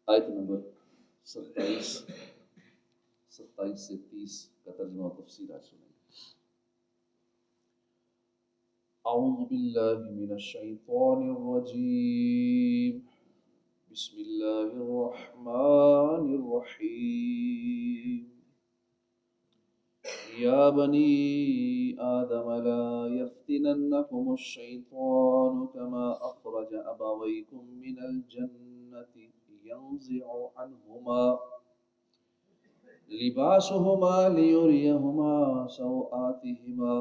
آیت نمبر 27 سے 30 کا ترجمہ و تفسیر آج سنیں گے۔ اعوذ باللہ من الشیطان الرجیم، بسم اللہ الرحمن الرحیم۔ یا بنی آدم لا یفتننکم الشیطان کما اخرج ابویکم من الجنة ينزع عنهما لباسهما ليريهما سوآتهما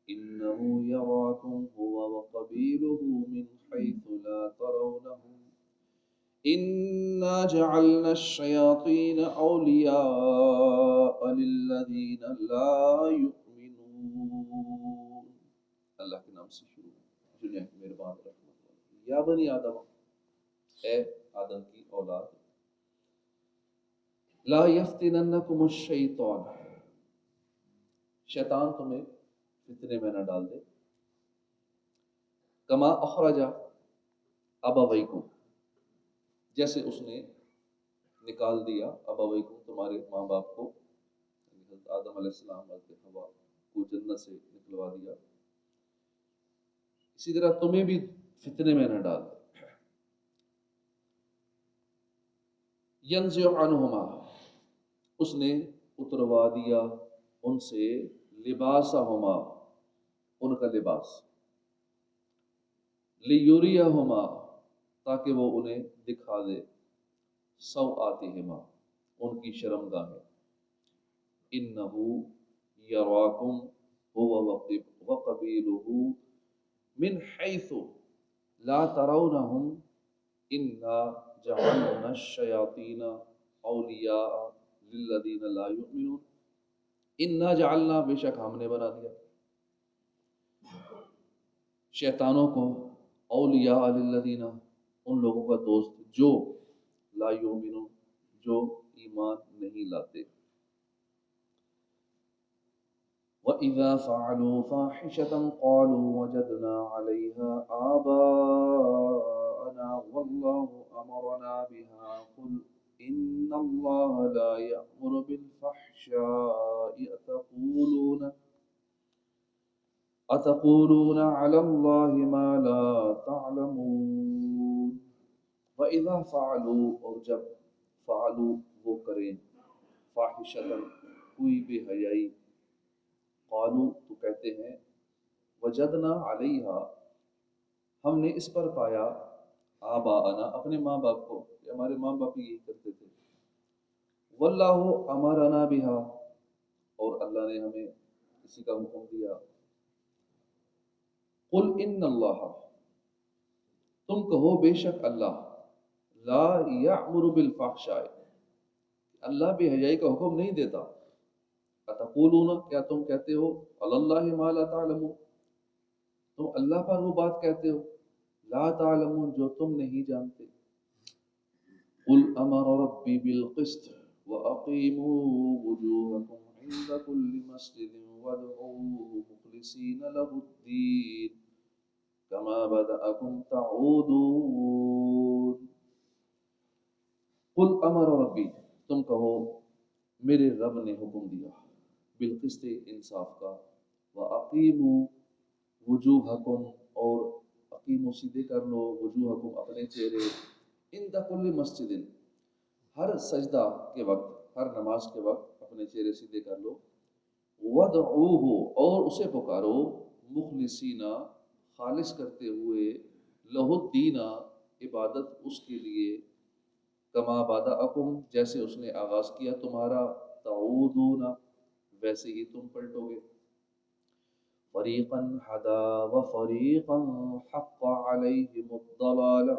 إنه يراكم هو وقبيله من حيث لا ترونهم إنا جعلنا الشياطين أولياء للذين لا يؤمنون۔ اللہ کے نام سے شروع، جو نہایت مہربان رحمت والا۔ یا بنی آدم، اے آدم کی اولاد، لا یفتننکم الشیطان، شیطان تمہیں فتنے میں نہ ڈال دے، کما اخرج ابویکم، جیسے اس نے نکال دیا ابویکم، تمہارے ماں باپ کو، حضرت آدم علیہ السلام حضرت حوا کو جنت سے نکلوا دیا، اسی طرح تمہیں بھی فتنے میں نہ ڈال دے۔ ینزع عنہما، اس نے اتروا دیا ان سے، لباسہما، ان کا لباس، لیوریہما، تاکہ وہ انہیں دکھا دے، سوآتہما، ان کی شرمگاہیں، انہو یراکم هو وقبیلہ من حیث لا ترونہم انا جعلنا الشیاطین اولیاء للذین لا یؤمنون، انا جعلنا، بے شک ہم نے بنا دیا، شیطانوں کو، اولیاء للذین، ان لوگوں کا دوست جو لا یؤمنون، جو ایمان نہیں لاتے۔ وَإِذَا فَعَلُوا فَاحِشَةً قَالُوا وَجَدْنَا عَلَيْهَا آبَاءَنَا وَاللَّهُ أَمَرَنَا بِهَا قُلْ إِنَّ اللَّهَ لَا يَأْمُرُ بِالْفَحْشَاءِ أَتَقُولُونَ عَلَى اللَّهِ مَا لَا تَعْلَمُونَ۔ وَإِذَا فَعَلُوا، اور جب فعلوا وہ کریں، فاحشةً کوئی بے حیائی، قالوا تو کہتے ہیں، وجدنا علیہا، ہم نے اس پر پایا، آباءنا، اپنے ماں باپ کو، کہ ہمارے ماں باپ یہی کرتے تھے، واللہ امرنا بہا، اور اللہ نے ہمیں اسی کا حکم دیا، قل ان اللہ، تم کہو بے شک اللہ، لا یأمر بالفحشاء، اللہ بے حیائی کا حکم نہیں دیتا، اتقولون، کیا تم کہتے ہو، علی اللہ ما لا تعلمون، تم اللہ پر وہ بات کہتے ہو، لا تعلمون، جو تم نہیں جانتے۔ قل امر ربی بالقسط واقیموا وجوہکم عند کل مسجد وادعوہ مخلصین لہ الدین کما بدأکم تعودون۔ قل امر ربی، تم کہو میرے رب نے حکم دیا، بالقسط، انصاف کا، وَأَقِيمُوا وُجُوهَكُمْ، اور اقیموا سیدھے کر لو، وجوہکم اپنے چہرے، عند کل مسجد، ہر سجدہ کے وقت، ہر نماز کے وقت اپنے چہرے سیدھے کر لو، وَادْعُوهُ، اور اسے پکارو، مخلصین، خالص کرتے ہوئے، لہ الدین، عبادت اس کے لیے، کما بدأکم، جیسے اس نے آغاز کیا تمہارا، تعودون، ویسے ہی تم پلٹو گے۔ فریقا ہدا وفریقا حق علیہم الضلالہ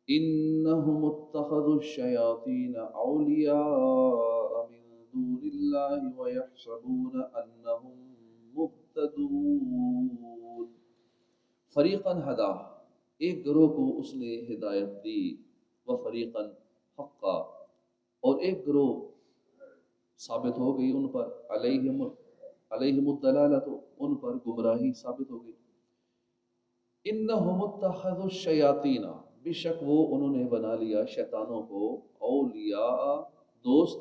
انہم اتخذوا الشیاطین اولیاء من دون اللہ ویحسبون انہم مہتدون۔ فریقا ہدا، ایک گروہ کو اس نے ہدایت دی، وفریقا حقا، اور ایک گروہ ثابت ہو گئی ان پر، علیہم الضلالۃ، ان پر گمراہی ثابت ہو گئی۔ انہم اتخذوا الشیاطین، بے شک وہ انہوں نے بنا لیا شیطانوں کو اولیاء دوست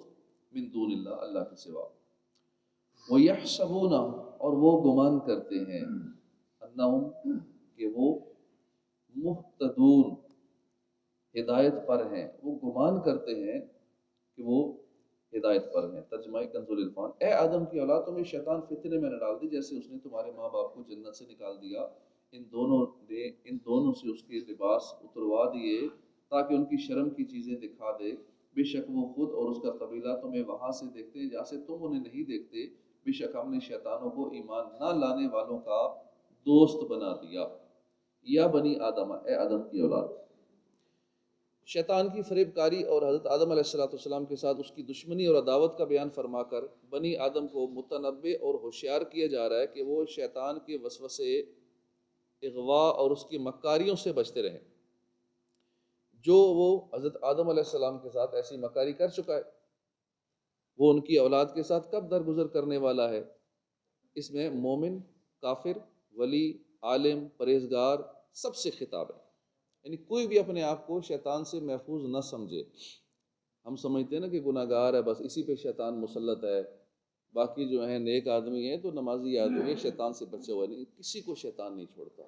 من دون اللہ اللہ کے سوا وَيَحْسَبُونَ اور وہ گمان کرتے ہیں انہم کہ وہ مہتدون ہدایت پر ہیں، وہ گمان کرتے ہیں کہ وہ ہدایت پر ہیں۔ ترجمہ کنز العرفان، اے آدم کی اولاد تمہیں شیطان فتنے میں نہ ڈال دی جیسے اس نے تمہارے ماں باپ کو جنت سے نکال دیا، ان دونوں سے اس کے لباس اتروا دیے تاکہ ان کی شرم کی چیزیں دکھا دے، بے شک وہ خود اور اس کا قبیلہ تمہیں وہاں سے دیکھتے ہیں جہاں سے تم انہیں نہیں دیکھتے، بے شک ہم نے شیطانوں کو ایمان نہ لانے والوں کا دوست بنا دیا۔ یا بنی آدم، اے آدم کی اولاد، شیطان کی فریب کاری اور حضرت آدم علیہ السلام کے ساتھ اس کی دشمنی اور عداوت کا بیان فرما کر بنی آدم کو متنبع اور ہوشیار کیا جا رہا ہے کہ وہ شیطان کے وسوسے، اغوا اور اس کی مکاریوں سے بچتے رہیں، جو وہ حضرت آدم علیہ السلام کے ساتھ ایسی مکاری کر چکا ہے، وہ ان کی اولاد کے ساتھ کب درگزر کرنے والا ہے۔ اس میں مومن، کافر، ولی، عالم، پرہیزگار سب سے خطاب ہے، یعنی کوئی بھی اپنے آپ کو شیطان سے محفوظ نہ سمجھے۔ ہم سمجھتے ہیں نا کہ گناہ گار ہے بس اسی پہ شیطان مسلط ہے، باقی جو ہیں نیک آدمی ہیں تو نمازی آدمی ہے، شیطان سے بچے ہوئے نہیں، کسی کو شیطان نہیں چھوڑتا۔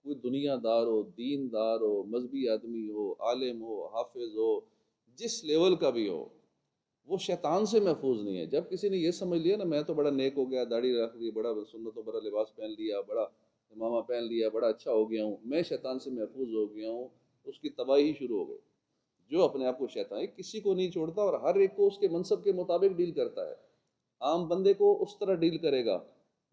کوئی دنیا دار ہو، دین دار ہو، مذہبی آدمی ہو، عالم ہو، حافظ ہو، جس لیول کا بھی ہو، وہ شیطان سے محفوظ نہیں ہے۔ جب کسی نے یہ سمجھ لیا نا میں تو بڑا نیک ہو گیا، داڑھی رکھ لی، بڑا سنتوں بڑا لباس پہن لیا، بڑا امامہ پہن لیا، بڑا اچھا ہو گیا ہوں، میں شیطان سے محفوظ ہو گیا ہوں، اس کی تباہی شروع ہو گئی۔ جو اپنے آپ کو شیطان کسی کو نہیں چھوڑتا اور ہر ایک کو اس کے منصب کے مطابق ڈیل کرتا ہے۔ عام بندے کو اس طرح ڈیل کرے گا،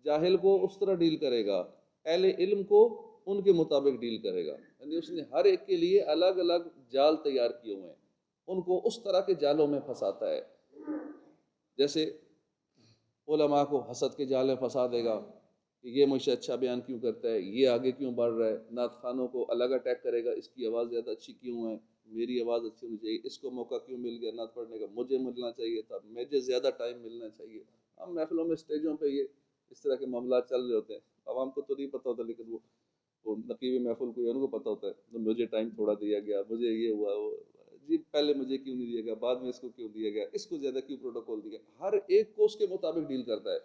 جاہل کو اس طرح ڈیل کرے گا، اہل علم کو ان کے مطابق ڈیل کرے گا، یعنی اس نے ہر ایک کے لیے الگ الگ جال تیار کیے ہوئے ہیں، ان کو اس طرح کے جالوں میں پھنساتا ہے۔ جیسے علماء کو حسد کے جال میں پھنسا دے گا کہ یہ مجھ سے اچھا بیان کیوں کرتا ہے، یہ آگے کیوں بڑھ رہا ہے، نعت خوانوں کو الگ اٹیک کرے گا، اس کی آواز زیادہ اچھی کیوں ہے، میری آواز اچھی ہونی چاہیے، اس کو موقع کیوں مل گیا نعت پڑھنے کا، مجھے ملنا چاہیے تھا، مجھے زیادہ ٹائم ملنا چاہیے۔ ہم محفلوں میں اسٹیجوں پہ یہ اس طرح کے معاملات چل رہے ہوتے ہیں، عوام کو تو نہیں پتہ ہوتا، لیکن وہ نقیب محفل کو ان کو پتہ ہوتا ہے تو مجھے ٹائم تھوڑا دیا گیا، مجھے یہ ہوا وہ، جی پہلے مجھے کیوں نہیں دیا گیا، بعد میں اس کو کیوں دیا گیا، اس کو زیادہ کیوں پروٹوکول دیا گیا۔ ہر ایک کو اس کے مطابق ڈیل کرتا ہے،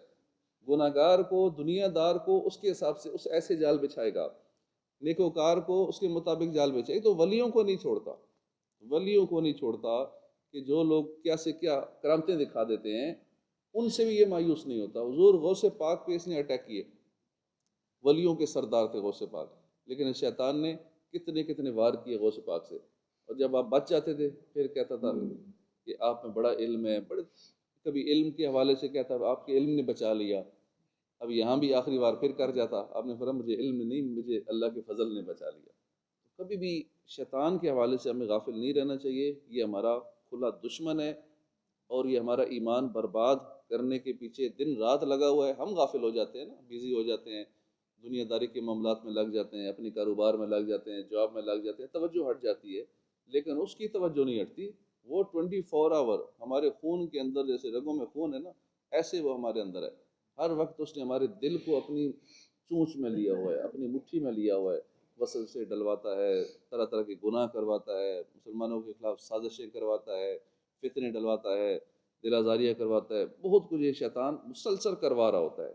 گناہ گار کو، دنیا دار کو اس کے حساب سے اس ایسے جال بچھائے گا، نیکوکار کو اس کے مطابق جال بچھائے گا۔ تو ولیوں کو نہیں چھوڑتا، ولیوں کو نہیں چھوڑتا کہ جو لوگ کیا سے کیا کرامتیں دکھا دیتے ہیں، ان سے بھی یہ مایوس نہیں ہوتا۔ حضور غوث پاک پہ اس نے اٹیک کیے، ولیوں کے سردار تھے غوث پاک، لیکن شیطان نے کتنے کتنے وار کیے غوث پاک سے، اور جب آپ بچ جاتے تھے پھر کہتا تھا کہ آپ میں بڑا علم ہے، بڑے کبھی علم کے حوالے سے کہتا آپ کے علم نے بچا لیا، اب یہاں بھی آخری بار پھر کر جاتا، آپ نے فرمایا مجھے علم نہیں، مجھے اللہ کے فضل نے بچا لیا۔ کبھی بھی شیطان کے حوالے سے ہمیں غافل نہیں رہنا چاہیے، یہ ہمارا کھلا دشمن ہے اور یہ ہمارا ایمان برباد کرنے کے پیچھے دن رات لگا ہوا ہے۔ ہم غافل ہو جاتے ہیں نا، بیزی ہو جاتے ہیں، دنیا داری کے معاملات میں لگ جاتے ہیں، اپنی کاروبار میں لگ جاتے ہیں، جاب میں لگ جاتے ہیں، توجہ ہٹ جاتی ہے، لیکن اس کی توجہ نہیں ہٹتی۔ وہ 24 آور ہمارے خون کے اندر، جیسے رگوں میں خون ہے نا، ایسے وہ ہمارے اندر ہے۔ ہر وقت اس نے ہمارے دل کو اپنی چونچ میں لیا ہوا ہے، اپنی مٹھی میں لیا ہوا ہے، وصل سے ڈلواتا ہے، طرح طرح کے گناہ کرواتا ہے، مسلمانوں کے خلاف سازشیں کرواتا ہے، فتنے ڈلواتا ہے، دل آزاریاں کرواتا ہے، بہت کچھ یہ شیطان مسلسل کروا رہا ہوتا ہے،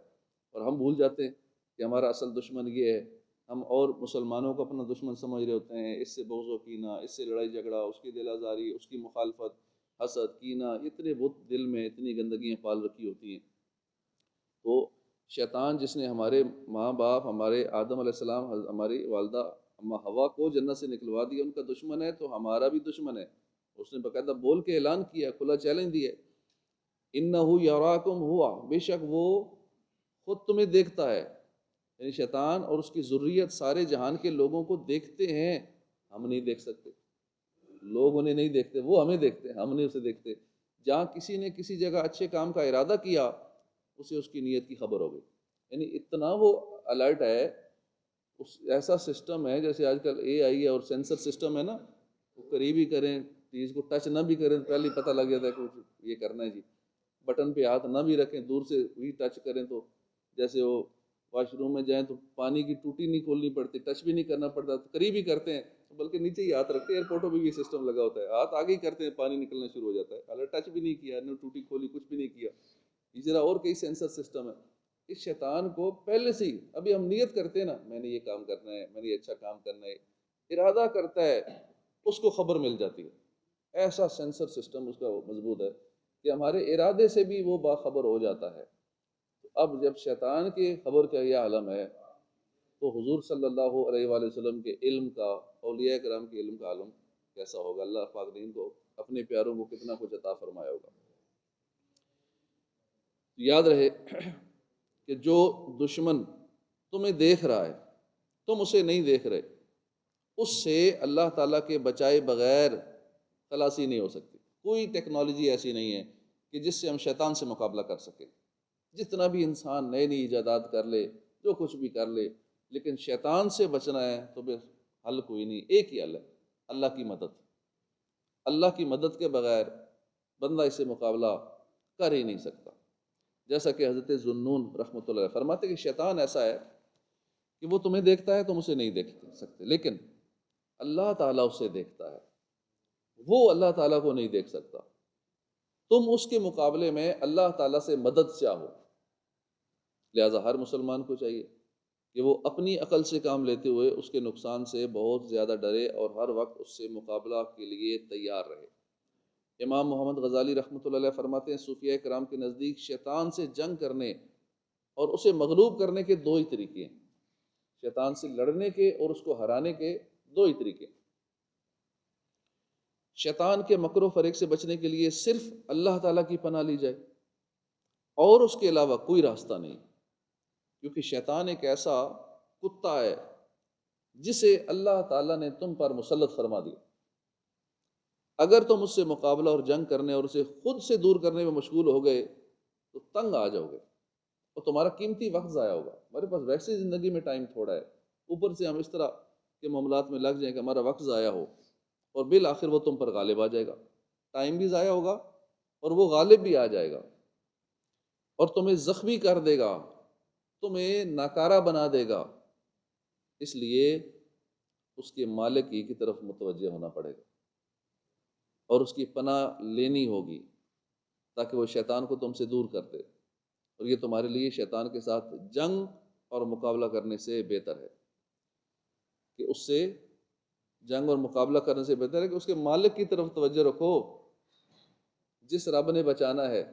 اور ہم بھول جاتے ہیں کہ ہمارا اصل دشمن یہ ہے۔ ہم اور مسلمانوں کو اپنا دشمن سمجھ رہے ہوتے ہیں، اس سے بغض و کینہ، اس سے لڑائی جھگڑا، اس کی دل آزاری، اس کی مخالفت، حسد، کینہ، اتنے بہت دل میں اتنی گندگیاں پال رکھی ہوتی ہیں۔ تو شیطان جس نے ہمارے ماں باپ، ہمارے آدم علیہ السلام، ہماری والدہ اما حوا کو جنت سے نکلوا دیا، ان کا دشمن ہے، تو ہمارا بھی دشمن ہے۔ اس نے باقاعدہ بول کے اعلان کیا، کھلا چیلنج دیا، انہ یراکم ہوا، بے شک وہ خود تمہیں دیکھتا ہے، یعنی شیطان اور اس کی ذریت سارے جہان کے لوگوں کو دیکھتے ہیں، ہم نہیں دیکھ سکتے، لوگ انہیں نہیں دیکھتے، وہ ہمیں دیکھتے ہیں، ہم نہیں اسے دیکھتے۔ جہاں کسی نے کسی جگہ اچھے کام کا ارادہ کیا، اسے اس کی نیت کی خبر ہو گئی، یعنی اتنا وہ الرٹ ہے۔ ایسا سسٹم ہے جیسے آج کل اے آئی ہے اور سینسر سسٹم ہے نا، وہ قریب ہی کریں چیز کو ٹچ نہ بھی کریں پہلے پتہ لگ جاتا ہے کہ یہ کرنا ہے جی، بٹن پہ ہاتھ نہ بھی رکھیں، دور سے بھی ٹچ کریں تو جیسے وہ واش روم میں جائیں تو پانی کی ٹوٹی نہیں کھولنی پڑتی، ٹچ بھی نہیں کرنا پڑتا، تو قریب ہی کرتے ہیں بلکہ نیچے ہی ہاتھ رکھتے ہیں. ایئرپورٹوں میں بھی یہ سسٹم لگا ہوتا ہے, ہاتھ آگے ہی کرتے ہیں, پانی نکلنا شروع ہو جاتا ہے, حالانکہ ٹچ بھی نہیں کیا, نہ ٹوٹی کھولی, کچھ بھی نہیں کیا. اسی طرح اور کئی سینسر سسٹم ہے. اس شیطان کو پہلے سے ہی, ابھی ہم نیت کرتے ہیں نا, میں نے یہ کام کرنا ہے, میں نے یہ اچھا کام کرنا ہے, ارادہ کرتا ہے, اس کو خبر مل جاتی ہے. ایسا سینسر سسٹم اس کا مضبوط ہے کہ ہمارے ارادے سے بھی وہ باخبر ہو جاتا ہے. اب جب شیطان کی خبر کا یہ عالم ہے, تو حضور صلی اللہ علیہ وآلہ وسلم کے علم کا, اولیاء کرام کے علم کا عالم کیسا ہوگا. اللہ پاک نے ان کو, اپنے پیاروں کو کتنا کچھ عطا فرمایا ہوگا. یاد رہے کہ جو دشمن تمہیں دیکھ رہا ہے, تم اسے نہیں دیکھ رہے, اس سے اللہ تعالیٰ کے بچائے بغیر خلاصی نہیں ہو سکتی. کوئی ٹیکنالوجی ایسی نہیں ہے کہ جس سے ہم شیطان سے مقابلہ کر سکیں. جتنا بھی انسان نئی نئی ایجادات کر لے, جو کچھ بھی کر لے, لیکن شیطان سے بچنا ہے تو پھر حل کوئی نہیں. ایک ہی حل ہے, اللہ کی مدد. اللہ کی مدد کے بغیر بندہ اس سے مقابلہ کر ہی نہیں سکتا. جیسا کہ حضرت ذوالنون رحمۃ اللہ علیہ فرماتے کہ شیطان ایسا ہے کہ وہ تمہیں دیکھتا ہے, تم اسے نہیں دیکھ سکتے, لیکن اللہ تعالیٰ اسے دیکھتا ہے, وہ اللہ تعالیٰ کو نہیں دیکھ سکتا. تم اس کے مقابلے میں اللہ تعالیٰ سے مدد چاہو. لہٰذا ہر مسلمان کو چاہیے کہ وہ اپنی عقل سے کام لیتے ہوئے اس کے نقصان سے بہت زیادہ ڈرے اور ہر وقت اس سے مقابلہ کے لیے تیار رہے. امام محمد غزالی رحمۃ اللہ علیہ فرماتے ہیں صوفیاء کرام کے نزدیک شیطان سے جنگ کرنے اور اسے مغلوب کرنے کے دو ہی طریقے ہیں. شیطان سے لڑنے کے اور اس کو ہرانے کے دو ہی طریقے. شیطان کے مکر و فریب سے بچنے کے لیے صرف اللہ تعالیٰ کی پناہ لی جائے, اور اس کے علاوہ کوئی راستہ نہیں. کیونکہ شیطان ایک ایسا کتا ہے جسے اللہ تعالیٰ نے تم پر مسلط فرما دیا. اگر تم اس سے مقابلہ اور جنگ کرنے اور اسے خود سے دور کرنے میں مشغول ہو گئے تو تنگ آ جاؤ گے, اور تمہارا قیمتی وقت ضائع ہوگا. ہمارے پاس ویسے ہی زندگی میں ٹائم تھوڑا ہے, اوپر سے ہم اس طرح کے معاملات میں لگ جائیں کہ ہمارا وقت ضائع ہو, اور بالآخر وہ تم پر غالب آ جائے گا. ٹائم بھی ضائع ہوگا اور وہ غالب بھی آ جائے گا, اور تمہیں زخمی کر دے گا, تمہیں ناکارہ بنا دے گا. اس لیے اس کے مالک ہی کی طرف متوجہ ہونا پڑے گا اور اس کی پناہ لینی ہوگی, تاکہ وہ شیطان کو تم سے دور کر دے. اور یہ تمہارے لیے شیطان کے ساتھ جنگ اور مقابلہ کرنے سے بہتر ہے, کہ اس سے جنگ اور مقابلہ کرنے سے بہتر ہے کہ اس کے مالک کی طرف توجہ رکھو, جس رب نے بچانا ہے,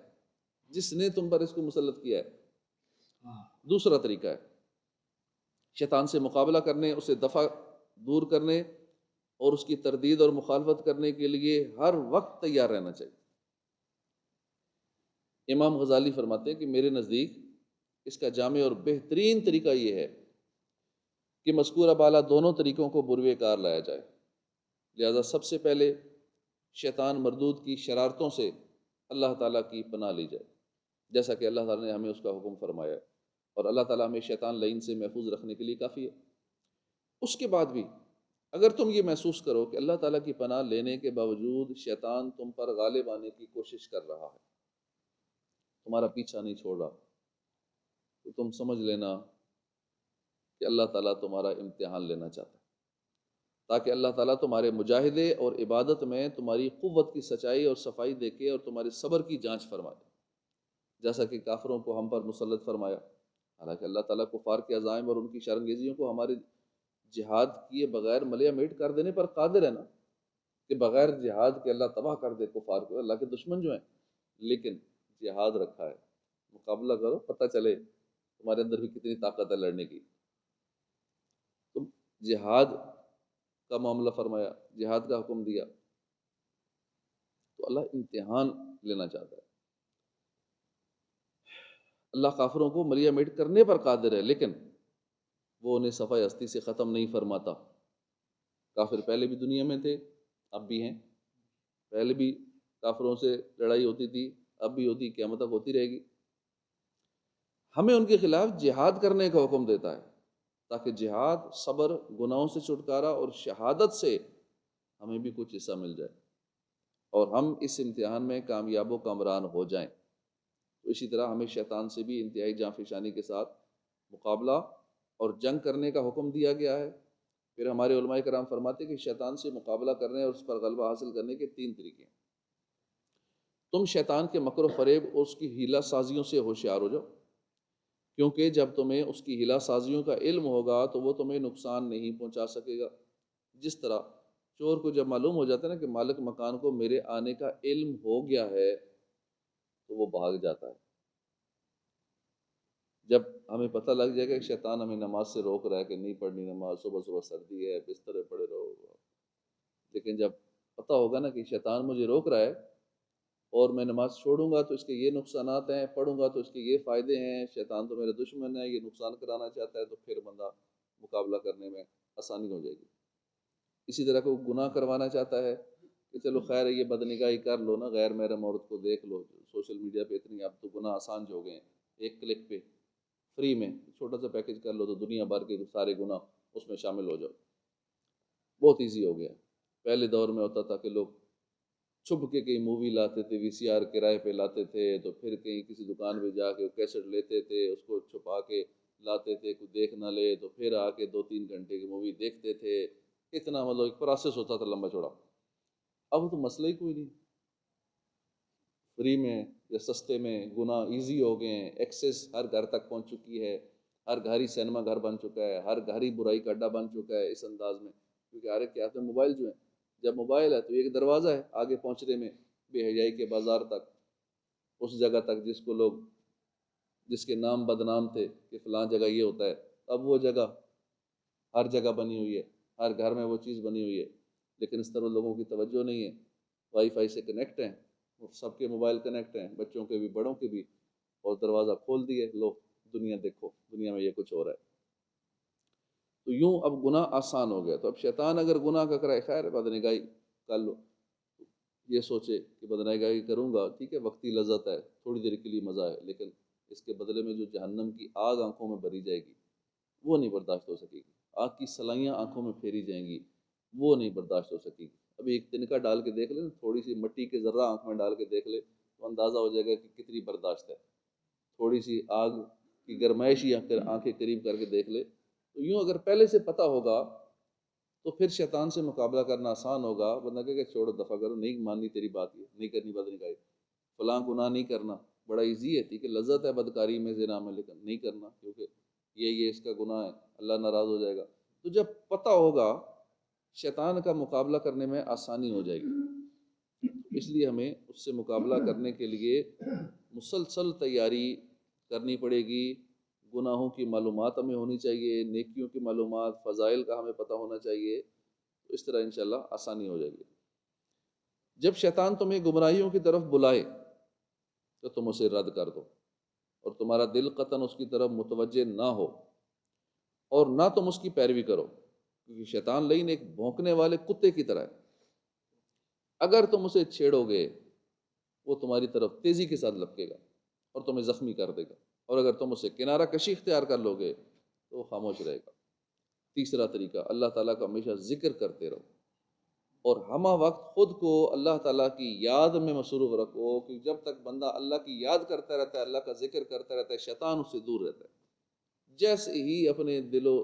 جس نے تم پر اس کو مسلط کیا ہے. دوسرا طریقہ ہے شیطان سے مقابلہ کرنے, اسے دفع دور کرنے اور اس کی تردید اور مخالفت کرنے کے لیے ہر وقت تیار رہنا چاہیے. امام غزالی فرماتے ہیں کہ میرے نزدیک اس کا جامع اور بہترین طریقہ یہ ہے کہ مذکورہ بالا دونوں طریقوں کو بروئے کار لایا جائے. لہذا سب سے پہلے شیطان مردود کی شرارتوں سے اللہ تعالیٰ کی پناہ لی جائے, جیسا کہ اللہ تعالیٰ نے ہمیں اس کا حکم فرمایا ہے, اور اللہ تعالیٰ ہمیں شیطان لعین سے محفوظ رکھنے کے لیے کافی ہے. اس کے بعد بھی اگر تم یہ محسوس کرو کہ اللہ تعالیٰ کی پناہ لینے کے باوجود شیطان تم پر غالب آنے کی کوشش کر رہا ہے, تمہارا پیچھا نہیں چھوڑ رہا, تو تم سمجھ لینا کہ اللہ تعالیٰ تمہارا امتحان لینا چاہتا ہے, تاکہ اللہ تعالیٰ تمہارے مجاہدے اور عبادت میں تمہاری قوت کی سچائی اور صفائی دیکھے اور تمہارے صبر کی جانچ فرمائے, جیسا کہ کافروں کو ہم پر مسلط فرمایا. حالانکہ اللہ تعالیٰ کفار کے عزائم اور ان کی شرمگیزیوں کو ہمارے جہاد کیے بغیر ملیا میٹ کر دینے پر قادر ہے نا, کہ بغیر جہاد کے اللہ تباہ کر دے کفار کو, اللہ کے دشمن جو ہیں. لیکن جہاد رکھا ہے, مقابلہ کرو, پتہ چلے تمہارے اندر بھی کتنی طاقت ہے لڑنے کی. تو جہاد کا معاملہ فرمایا, جہاد کا حکم دیا, تو اللہ امتحان لینا چاہتا ہے. اللہ کافروں کو ملیا میٹ کرنے پر قادر ہے, لیکن وہ انہیں صفحہ ہستی سے ختم نہیں فرماتا. کافر پہلے بھی دنیا میں تھے, اب بھی ہیں, پہلے بھی کافروں سے لڑائی ہوتی تھی, اب بھی ہوتی, قیامت تک ہوتی رہے گی. ہمیں ان کے خلاف جہاد کرنے کا حکم دیتا ہے, تاکہ جہاد, صبر, گناہوں سے چھٹکارا اور شہادت سے ہمیں بھی کچھ حصہ مل جائے, اور ہم اس امتحان میں کامیاب و کامران ہو جائیں. تو اسی طرح ہمیں شیطان سے بھی انتہائی جاں فشانی کے ساتھ مقابلہ اور جنگ کرنے کا حکم دیا گیا ہے, پھر ہمارے علماء کرام فرماتے ہیں کہ شیطان سے مقابلہ کرنے اور اس پر غلبہ حاصل کرنے کے 3 طریقے ہیں۔ تم شیطان کے مکر و فریب اور اس کی ہیلہ سازیوں سے ہوشیار ہو جاؤ، کیونکہ جب تمہیں اس کی ہیلہ سازیوں کا علم ہوگا تو وہ تمہیں نقصان نہیں پہنچا سکے گا۔ جس طرح چور کو جب معلوم ہو جاتا ہے نا کہ مالک مکان کو میرے آنے کا علم ہو گیا ہے تو وہ بھاگ جاتا ہے۔ جب ہمیں پتہ لگ جائے گا کہ شیطان ہمیں نماز سے روک رہا ہے کہ نہیں پڑھنی نماز، صبح صبح سردی ہے، بستر پہ پڑے رہو، لیکن جب پتہ ہوگا نا کہ شیطان مجھے روک رہا ہے اور میں نماز چھوڑوں گا تو اس کے یہ نقصانات ہیں، پڑھوں گا تو اس کے یہ فائدے ہیں، شیطان تو میرا دشمن ہے، یہ نقصان کرانا چاہتا ہے، تو پھر بندہ مقابلہ کرنے میں آسانی ہو جائے گی۔ اسی طرح کوئی گناہ کروانا چاہتا ہے کہ چلو خیر ہے یہ بدنگاہی کر لو نا، غیر محرم عورت کو دیکھ لو، سوشل میڈیا پہ اتنی اب تو گناہ آسان جو ہو گئے ہیں، ایک کلک پہ فری میں چھوٹا سا پیکج کر لو تو دنیا بھر کے سارے گناہ اس میں شامل ہو جاؤ، بہت ایزی ہو گیا۔ پہلے دور میں ہوتا تھا کہ لوگ چھپ کے کہیں مووی لاتے تھے، VCR کرائے پہ لاتے تھے، تو پھر کہیں کسی دکان پہ جا کے کیسٹ لیتے تھے، اس کو چھپا کے لاتے تھے، کوئی دیکھ نہ لے تو پھر آ کے 2-3 گھنٹے کی مووی دیکھتے تھے۔ اتنا مطلب ایک پروسیس ہوتا تھا لمبا چوڑا۔ اب تو مسئلہ ہی کوئی نہیں، فری میں یا سستے میں گناہ ایزی ہو گئے ہیں، ایکسیس ہر گھر تک پہنچ چکی ہے، ہر گھر ہی سینما گھر بن چکا ہے، ہر گھر ہی برائی کا اڈا بن چکا ہے اس انداز میں، کیونکہ ہر ایک کے ہاتھ میں موبائل جو ہے، جب موبائل ہے تو ایک دروازہ ہے آگے پہنچنے میں بے حیائی کے بازار تک، اس جگہ تک جس کو لوگ جس کے نام بدنام تھے کہ فلاں جگہ یہ ہوتا ہے، اب وہ جگہ ہر جگہ بنی ہوئی ہے، ہر گھر میں وہ چیز بنی ہوئی ہے، لیکن اس طرح لوگوں کی توجہ نہیں ہے۔ وائی فائی سے کنیکٹ ہیں، سب کے موبائل کنیکٹ ہیں، بچوں کے بھی بڑوں کے بھی، اور دروازہ کھول دیے، لو دنیا دیکھو، دنیا میں یہ کچھ ہو رہا ہے۔ تو یوں اب گناہ آسان ہو گیا، تو اب شیطان اگر گناہ کا کرائے، خیر بدنگاہی کر لو، یہ سوچے کہ بدنگاہی کروں گا، ٹھیک ہے وقتی لذت ہے، تھوڑی دیر کے لیے مزہ ہے، لیکن اس کے بدلے میں جو جہنم کی آگ آنکھوں میں بھری جائے گی وہ نہیں برداشت ہو سکے گی، آگ کی سلائیاں آنکھوں میں پھیری جائیں گی وہ نہیں برداشت ہو سکے گی۔ ابھی ایک تنکا ڈال کے دیکھ لیں، تھوڑی سی مٹی کے ذرہ آنکھ میں ڈال کے دیکھ لے تو اندازہ ہو جائے گا کہ کتنی برداشت ہے۔ تھوڑی سی آگ کی گرمائش ہی آنکھیں قریب کر کے دیکھ لے، تو یوں اگر پہلے سے پتہ ہوگا تو پھر شیطان سے مقابلہ کرنا آسان ہوگا۔ بندہ کہے کہ چھوڑو دفع کرو، نہیں ماننی تیری بات، یہ نہیں کرنی بدنگاہی، فلاں گناہ نہیں کرنا، بڑا ایزی ہے، ٹھیک ہے لذت ہے بدکاری میں زنا میں، لیکن نہیں کرنا کیونکہ یہ اس کا گناہ ہے، اللہ ناراض ہو جائے گا۔ تو جب پتہ ہوگا شیطان کا مقابلہ کرنے میں آسانی ہو جائے گی۔ اس لیے ہمیں اس سے مقابلہ کرنے کے لیے مسلسل تیاری کرنی پڑے گی، گناہوں کی معلومات ہمیں ہونی چاہیے، نیکیوں کی معلومات، فضائل کا ہمیں پتہ ہونا چاہیے، تو اس طرح انشاءاللہ آسانی ہو جائے گی۔ جب شیطان تمہیں گمراہیوں کی طرف بلائے تو تم اسے رد کر دو، اور تمہارا دل قطعاً اس کی طرف متوجہ نہ ہو، اور نہ تم اس کی پیروی کرو، کیونکہ شیطان لعین ایک بھونکنے والے کتے کی طرح ہے، اگر تم اسے چھیڑو گے وہ تمہاری طرف تیزی کے ساتھ لپکے گا اور تمہیں زخمی کر دے گا، اور اگر تم اسے کنارہ کشی اختیار کر لو گے تو وہ خاموش رہے گا۔ تیسرا طریقہ، اللہ تعالیٰ کا ہمیشہ ذکر کرتے رہو، اور ہمہ وقت خود کو اللہ تعالیٰ کی یاد میں مصروف رکھو، کہ جب تک بندہ اللہ کی یاد کرتا رہتا ہے، اللہ کا ذکر کرتا رہتا ہے، شیطان اس سے دور رہتا ہے۔ جیسے ہی اپنے دل و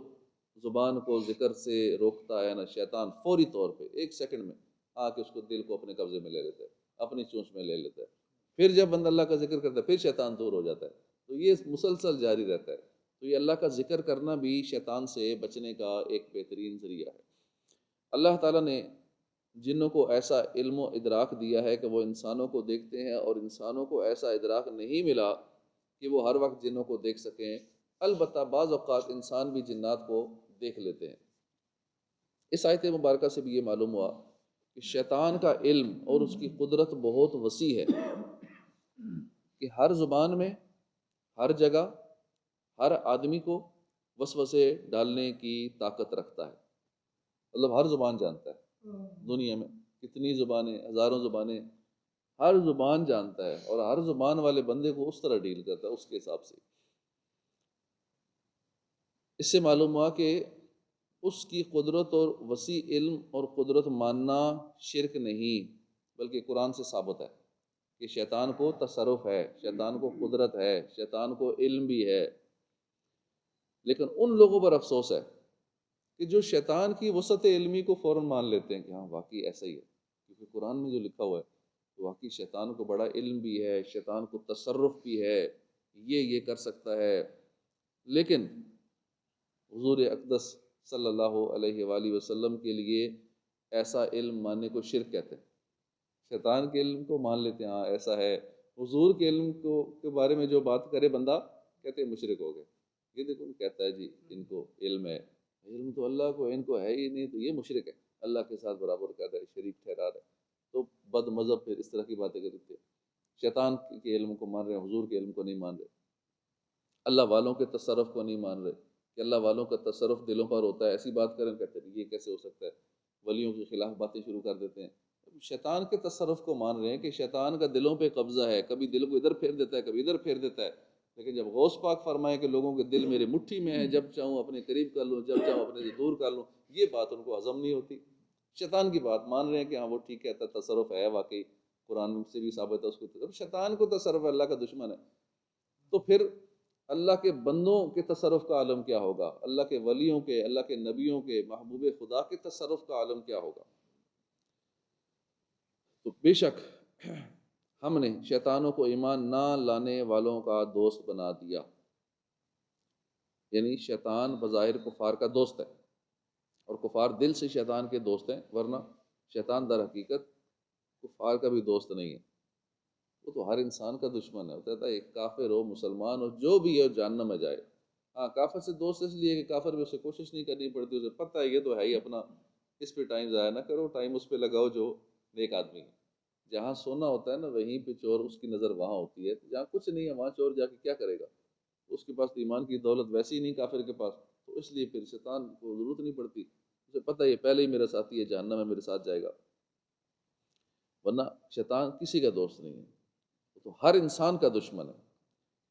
زبان کو ذکر سے روکتا ہے نا شیطان، فوری طور پہ 1 سیکنڈ میں آ کے اس کو دل کو اپنے قبضے میں لے لیتا ہے، اپنی چونچ میں لے لیتا ہے۔ پھر جب بندہ اللہ کا ذکر کرتا ہے پھر شیطان دور ہو جاتا ہے، تو یہ مسلسل جاری رہتا ہے۔ تو یہ اللہ کا ذکر کرنا بھی شیطان سے بچنے کا ایک بہترین ذریعہ ہے۔ اللہ تعالیٰ نے جنوں کو ایسا علم و ادراک دیا ہے کہ وہ انسانوں کو دیکھتے ہیں، اور انسانوں کو ایسا ادراک نہیں ملا کہ وہ ہر وقت جنوں کو دیکھ سکیں، البتہ بعض اوقات انسان بھی جنات کو دیکھ لیتے ہیں۔ اس آیت مبارکہ سے بھی یہ معلوم ہوا کہ شیطان کا علم اور اس کی قدرت بہت وسیع ہے، کہ ہر زبان میں، ہر جگہ، ہر آدمی کو وسوسے ڈالنے کی طاقت رکھتا ہے، مطلب ہر زبان جانتا ہے، دنیا میں کتنی زبانیں، ہزاروں زبانیں، ہر زبان جانتا ہے، اور ہر زبان والے بندے کو اس طرح ڈیل کرتا ہے اس کے حساب سے۔ اس سے معلوم ہوا کہ اس کی قدرت اور وسیع علم اور قدرت ماننا شرک نہیں، بلکہ قرآن سے ثابت ہے کہ شیطان کو تصرف ہے، شیطان کو قدرت ہے، شیطان کو علم بھی ہے، لیکن ان لوگوں پر افسوس ہے کہ جو شیطان کی وسعت علمی کو فوراً مان لیتے ہیں کہ ہاں واقعی ایسا ہی ہے، کیونکہ قرآن میں جو لکھا ہوا ہے تو واقعی شیطان کو بڑا علم بھی ہے، شیطان کو تصرف بھی ہے، یہ کر سکتا ہے۔ لیکن حضور اقدس صلی اللہ علیہ وآلہ وسلم کے لیے ایسا علم ماننے کو شرک کہتے ہیں۔ شیطان کے علم کو مان لیتے ہیں، ہاں ایسا ہے۔ حضور کے علم کو کے بارے میں جو بات کرے بندہ، کہتے ہیں مشرک ہو گئے۔ یہ دیکھو کہتا ہے جی ان کو علم ہے، علم تو اللہ کو ہے، ان کو ہے ہی نہیں، تو یہ مشرک ہے، اللہ کے ساتھ برابر کر رہا ہے، شریک ٹھہرا رہا ہے۔ تو بد مذہب پھر اس طرح کی باتیں کرتے ہیں، شیطان کے علم کو مان رہے ہیں، حضور کے علم کو نہیں مان رہے، اللہ والوں کے تصرف کو نہیں مان رہے کہ اللہ والوں کا تصرف دلوں پر ہوتا ہے، ایسی بات کریں کہتے ہیں یہ کیسے ہو سکتا ہے، ولیوں کے خلاف باتیں شروع کر دیتے ہیں۔ شیطان کے تصرف کو مان رہے ہیں کہ شیطان کا دلوں پہ قبضہ ہے، کبھی دل کو ادھر پھیر دیتا ہے، کبھی ادھر پھیر دیتا ہے، لیکن جب غوث پاک فرمائے کہ لوگوں کے دل میرے مٹھی میں ہے، جب چاہوں اپنے قریب کر لوں، جب چاہوں اپنے سے دور کر لوں، یہ بات ان کو ہضم نہیں ہوتی۔ شیطان کی بات مان رہے ہیں کہ ہاں وہ ٹھیک کہتا ہے، تصرف ہے، واقعی قرآن سے بھی ثابت ہے اس کو تصرف۔ شیطان کو تصرف ہے، اللہ کا دشمن ہے، تو پھر اللہ کے بندوں کے تصرف کا عالم کیا ہوگا، اللہ کے ولیوں کے، اللہ کے نبیوں کے، محبوب خدا کے تصرف کا عالم کیا ہوگا۔ تو بے شک ہم نے شیطانوں کو ایمان نہ لانے والوں کا دوست بنا دیا، یعنی شیطان بظاہر کفار کا دوست ہے، اور کفار دل سے شیطان کے دوست ہیں، ورنہ شیطان در حقیقت کفار کا بھی دوست نہیں ہے، وہ تو ہر انسان کا دشمن ہے۔ وہ کہتا ہے ایک کافر ہو، مسلمان ہو، جو بھی ہو، جہنم میں جائے۔ ہاں کافر سے دوست اس لیے کہ کافر میں اسے کوشش نہیں کرنی پڑتی، اسے پتہ ہے یہ تو ہے ہی اپنا، اس پہ ٹائم ضائع نہ کرو، ٹائم اس پہ لگاؤ جو نیک آدمی ہے۔ جہاں سونا ہوتا ہے نا وہیں پہ چور، اس کی نظر وہاں ہوتی ہے، جہاں کچھ نہیں ہے وہاں چور جا کے کیا کرے گا، اس کے پاس تو ایمان کی دولت ویسی ہی نہیں کافر کے پاس، تو اس لیے پھر شیطان کو ضرورت نہیں پڑتی، اسے پتہ ہے یہ پہلے ہی میرا ساتھی ہے، جہنم میں میرے ساتھ جائے گا، ورنہ شیطان کسی کا دوست نہیں ہے، تو ہر انسان کا دشمن ہے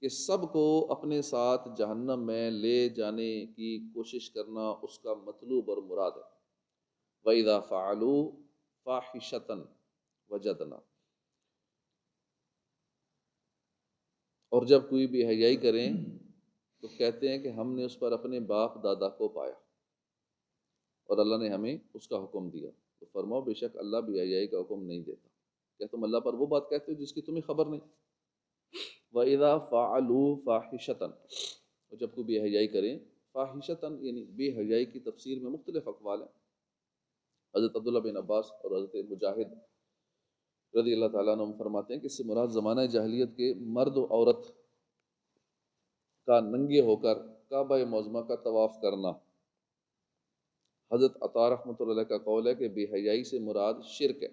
کہ سب کو اپنے ساتھ جہنم میں لے جانے کی کوشش کرنا اس کا مطلوب اور مراد ہے۔ وَإِذَا فَعَلُوا فَاحِشَةً وَجَدْنَا، اور جب کوئی بھی حیائی کریں تو کہتے ہیں کہ ہم نے اس پر اپنے باپ دادا کو پایا اور اللہ نے ہمیں اس کا حکم دیا، تو فرماؤ بے شک اللہ بھی حیائی کا حکم نہیں دیتا، کیا تم اللہ پر وہ بات کہتے ہو جس کی تمہیں خبر نہیں؟ وَإِذَا فَعَلُوا فَاحِشَةً، اور جب کوئی بے حیائی کریں، فاحشتاً یعنی بے حیائی کی تفسیر میں مختلف اقوال ہیں۔ حضرت عبداللہ بن عباس اور حضرت مجاہد رضی اللہ تعالیٰ عنہ فرماتے ہیں کہ اس سے مراد زمانہ جاہلیت کے مرد و عورت کا ننگے ہو کر کعبہ معظمہ کا طواف کرنا۔ حضرت عطا رحمۃ اللہ علیہ کا قول ہے کہ بے حیائی سے مراد شرک ہے،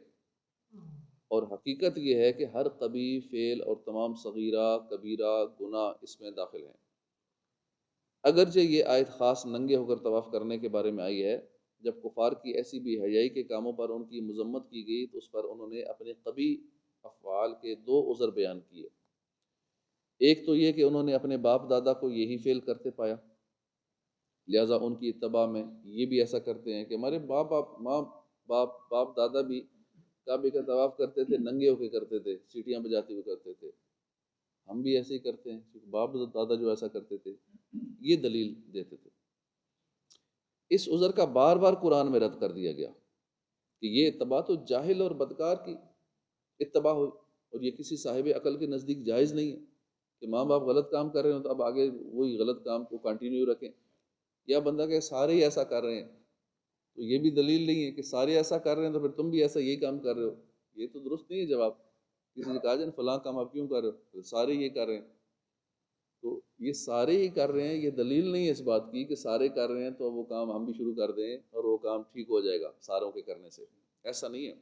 اور حقیقت یہ ہے کہ ہر قبیح فعل اور تمام صغیرہ کبیرہ گناہ اس میں داخل ہیں۔ اگرچہ یہ آیت خاص ننگے ہو کر طواف کرنے کے بارے میں آئی ہے، جب کفار کی ایسی بے حیائی کے کاموں پر ان کی مذمت کی گئی تو اس پر انہوں نے اپنے قبیح افعال کے دو عذر بیان کیے۔ ایک تو یہ کہ انہوں نے اپنے باپ دادا کو یہی فعل کرتے پایا، لہٰذا ان کی اتباع میں یہ بھی ایسا کرتے ہیں کہ ہمارے باپ دادا بھی کعبے کا طواف کرتے تھے، ننگے ہو کے کرتے تھے، سیٹیاں بجاتے ہوئے کرتے تھے، ہم بھی ایسے ہی کرتے ہیں کیونکہ باپ دادا جو ایسا کرتے تھے، یہ دلیل دیتے تھے۔ اس عذر کا بار بار قرآن میں رد کر دیا گیا کہ یہ اتباع تو جاہل اور بدکار کی اتباع ہوئی، اور یہ کسی صاحب عقل کے نزدیک جائز نہیں ہے کہ ماں باپ غلط کام کر رہے ہوں تو اب آگے وہی غلط کام کو کنٹینیو رکھیں، یا بندہ کہ سارے ہی ایسا کر رہے ہیں، تو یہ بھی دلیل نہیں ہے کہ سارے ایسا کر رہے ہیں تو پھر تم بھی ایسا یہی کام کر رہے ہو، یہ تو درست نہیں ہے جواب۔ کسی نے کہا جائے فلاں کام آپ کیوں کر رہے ہو، سارے یہ کر رہے ہیں، تو یہ سارے ہی کر رہے ہیں، یہ دلیل نہیں ہے اس بات کی کہ سارے کر رہے ہیں تو وہ کام ہم بھی شروع کر دیں اور وہ کام ٹھیک ہو جائے گا ساروں کے کرنے سے، ایسا نہیں ہے۔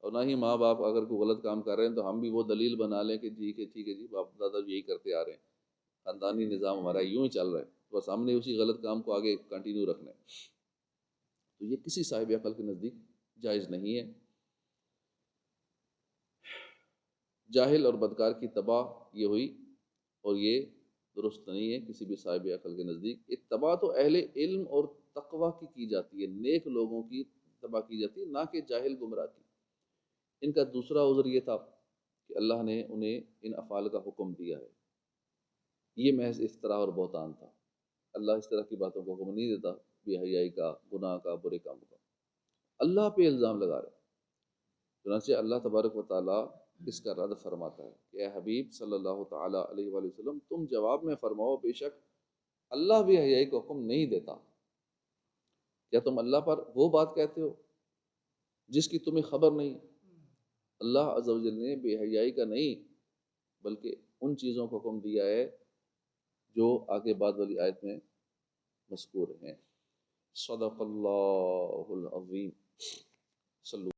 اور نہ ہی ماں باپ اگر کوئی غلط کام کر رہے ہیں تو ہم بھی وہ دلیل بنا لیں کہ ٹھیک ہے جی باپ دادا یہی کرتے آ رہے ہیں، خاندانی نظام ہمارا یوں ہی چل رہا ہے، بس ہم نے اسی غلط کام کو آگے کنٹینیو رکھنا ہے، تو یہ کسی صاحب عقل کے نزدیک جائز نہیں ہے۔ جاہل اور بدکار کی تباہ یہ ہوئی، اور یہ درست نہیں ہے کسی بھی صاحب عقل کے نزدیک۔ اتباع تو اہل علم اور تقوی کی جاتی ہے، نیک لوگوں کی اتباع کی جاتی ہے، نہ کہ جاہل گمراہ کی۔ ان کا دوسرا عذر یہ تھا کہ اللہ نے انہیں ان افعال کا حکم دیا ہے، یہ محض افتراء اور بہتان تھا، اللہ اس طرح کی باتوں کو حکم نہیں دیتا۔ بے حیائی کا، گناہ کا، برے کاموں کا، اللہ پہ الزام لگا رہے ہیں۔ چنانچہ اللہ تبارک و تعالیٰ اس کا رد فرماتا ہے کہ اے حبیب صلی اللہ تعالیٰ علیہ وآلہ وسلم، تم جواب میں فرماؤ بے شک اللہ بے حیائی کا حکم نہیں دیتا۔ کیا تم اللہ پر وہ بات کہتے ہو جس کی تمہیں خبر نہیں؟ اللہ عز و جل نے بے حیائی کا نہیں بلکہ ان چیزوں کو حکم دیا ہے جو آگے بعد والی آیت میں مذکور ہیں۔ صدق اللہ العظیم۔ صلو